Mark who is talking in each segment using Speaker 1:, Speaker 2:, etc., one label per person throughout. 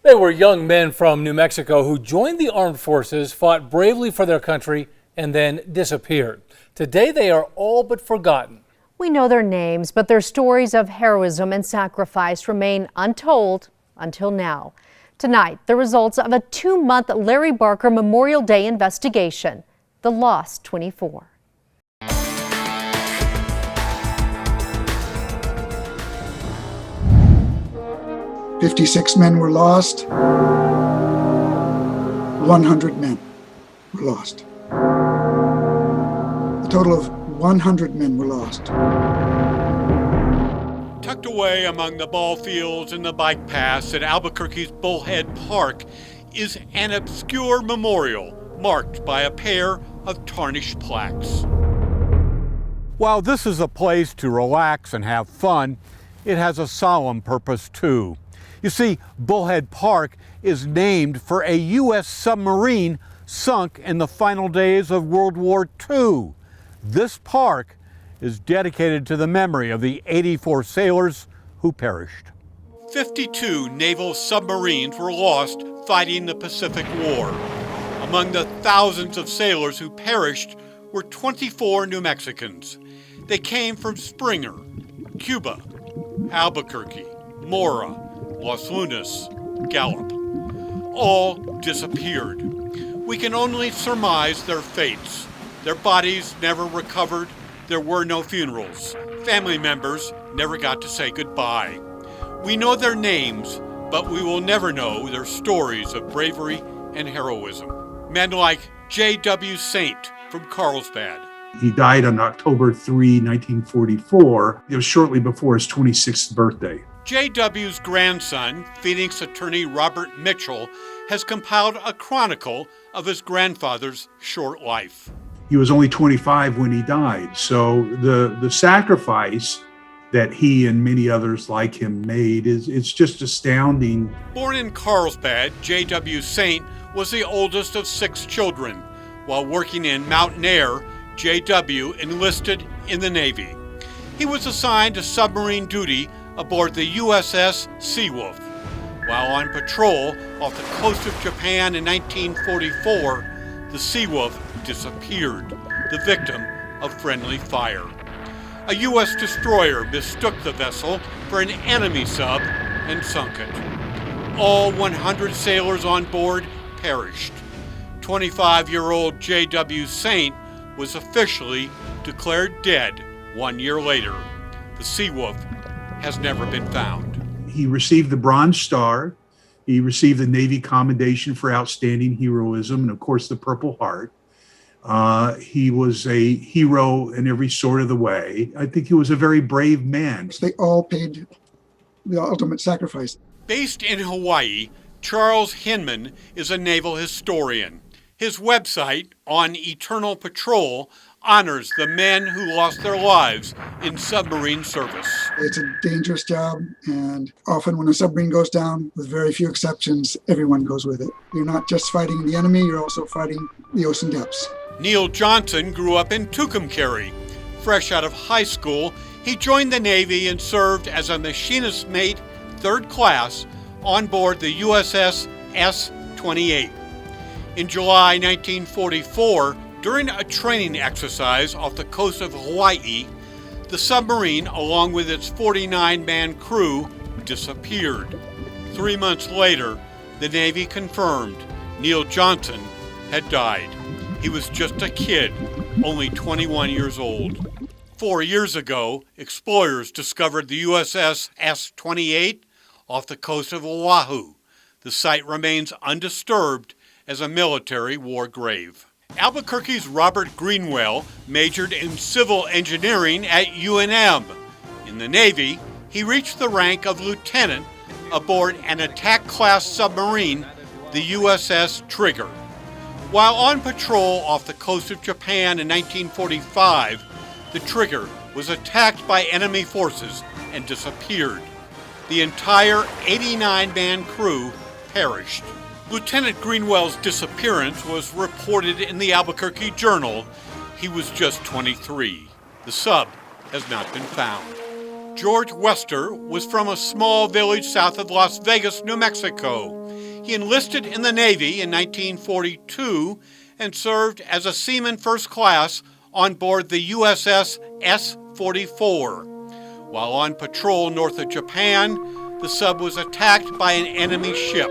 Speaker 1: They were young men from New Mexico who joined the armed forces, fought bravely for their country, and then disappeared. Today, they are all but forgotten.
Speaker 2: We know their names, but their stories of heroism and sacrifice remain untold until now. Tonight, the results of a 2-month Larry Barker Memorial Day investigation. The Lost 24.
Speaker 3: 56 men were lost. 100 men were lost. A total of 100 men were lost.
Speaker 4: Tucked away among the ball fields and the bike paths at Albuquerque's Bullhead Park is an obscure memorial marked by a pair of tarnished plaques. While this is a place to relax and have fun, it has a solemn purpose too. You see, Bullhead Park is named for a U.S. submarine sunk in the final days of World War II. This park is dedicated to the memory of the 84 sailors who perished. 52 naval submarines were lost fighting the Pacific War. Among the thousands of sailors who perished were 24 New Mexicans. They came from Springer, Cuba, Albuquerque, Mora, Los Lunas, Gallup. All disappeared. We can only surmise their fates. Their bodies never recovered. There were no funerals. Family members never got to say goodbye. We know their names, but we will never know their stories of bravery and heroism. Men like J.W. Saint from Carlsbad.
Speaker 5: He died on October 3, 1944. It was shortly before his 26th birthday.
Speaker 4: J.W.'s grandson, Phoenix attorney Robert Mitchell, has compiled a chronicle of his grandfather's short life.
Speaker 5: He was only 25 when he died, so the sacrifice that he and many others like him made it's just astounding.
Speaker 4: Born in Carlsbad, J.W. Saint was the oldest of 6 children. While working in Mountain Air, J.W. enlisted in the Navy. He was assigned to submarine duty aboard the USS Seawolf. While on patrol off the coast of Japan in 1944, the Seawolf disappeared, the victim of friendly fire. A U.S. destroyer mistook the vessel for an enemy sub and sunk it. All 100 sailors on board perished. 25-year-old J.W. Saint was officially declared dead 1 year later. The Seawolf has never been found.
Speaker 5: He received the Bronze Star. He received the Navy Commendation for Outstanding Heroism, and of course the Purple Heart. He was a hero in every sort of the way. I think he was a very brave man.
Speaker 3: They all paid the ultimate sacrifice.
Speaker 4: Based in Hawaii, Charles Hinman is a naval historian. His website, On Eternal Patrol, honors the men who lost their lives in submarine service.
Speaker 3: It's a dangerous job, and often when a submarine goes down, with very few exceptions, everyone goes with it. You're not just fighting the enemy, you're also fighting the ocean depths.
Speaker 4: Neil Johnson grew up in Tucumcari. Fresh out of high school, he joined the Navy and served as a machinist mate, 3rd class, on board the USS S-28. In July 1944, during a training exercise off the coast of Hawaii, the submarine, along with its 49-man crew, disappeared. 3 months later, the Navy confirmed Neil Johnson had died. He was just a kid, only 21 years old. 4 years ago, explorers discovered the USS S-28 off the coast of Oahu. The site remains undisturbed as a military war grave. Albuquerque's Robert Greenwell majored in civil engineering at UNM. In the Navy, he reached the rank of lieutenant aboard an attack-class submarine, the USS Trigger. While on patrol off the coast of Japan in 1945, the Trigger was attacked by enemy forces and disappeared. The entire 89-man crew perished. Lieutenant Greenwell's disappearance was reported in the Albuquerque Journal. He was just 23. The sub has not been found. George Wester was from a small village south of Las Vegas, New Mexico. He enlisted in the Navy in 1942 and served as a seaman first class on board the USS S-44. While on patrol north of Japan, the sub was attacked by an enemy ship.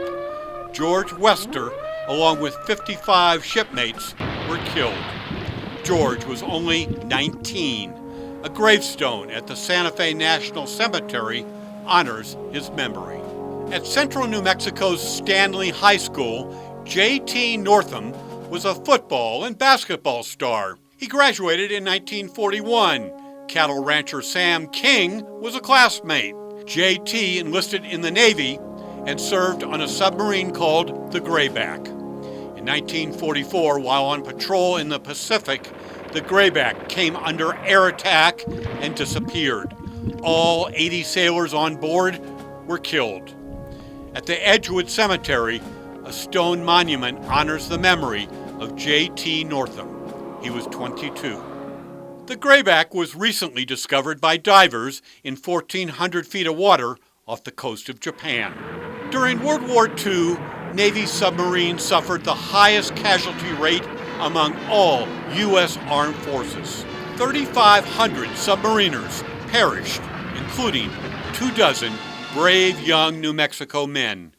Speaker 4: George Wester, along with 55 shipmates, were killed. George was only 19. A gravestone at the Santa Fe National Cemetery honors his memory. At Central New Mexico's Stanley High School, J.T. Northam was a football and basketball star. He graduated in 1941. Cattle rancher Sam King was a classmate. J.T. enlisted in the Navy and served on a submarine called the Grayback. In 1944, while on patrol in the Pacific, the Grayback came under air attack and disappeared. All 80 sailors on board were killed. At the Edgewood Cemetery, a stone monument honors the memory of J.T. Northam. He was 22. The Grayback was recently discovered by divers in 1,400 feet of water off the coast of Japan. During World War II, Navy submarines suffered the highest casualty rate among all U.S. Armed Forces. 3,500 submariners perished, including 24 brave young New Mexico men.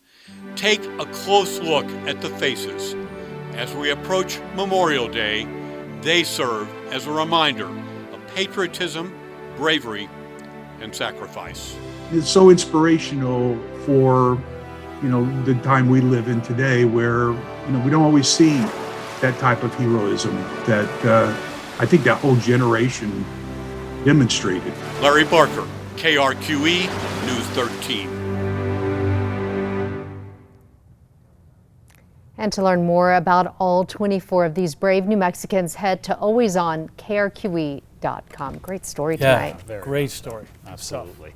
Speaker 4: Take a close look at the faces. As we approach Memorial Day, they serve as a reminder of patriotism, bravery, and sacrifice.
Speaker 5: It's so inspirational for, the time we live in today where, we don't always see that type of heroism that I think that whole generation demonstrated.
Speaker 4: Larry Barker, KRQE, News 13.
Speaker 2: And to learn more about all 24 of these brave New Mexicans, head to alwaysonkrqe.com. Great story tonight.
Speaker 1: Great story.
Speaker 6: Absolutely.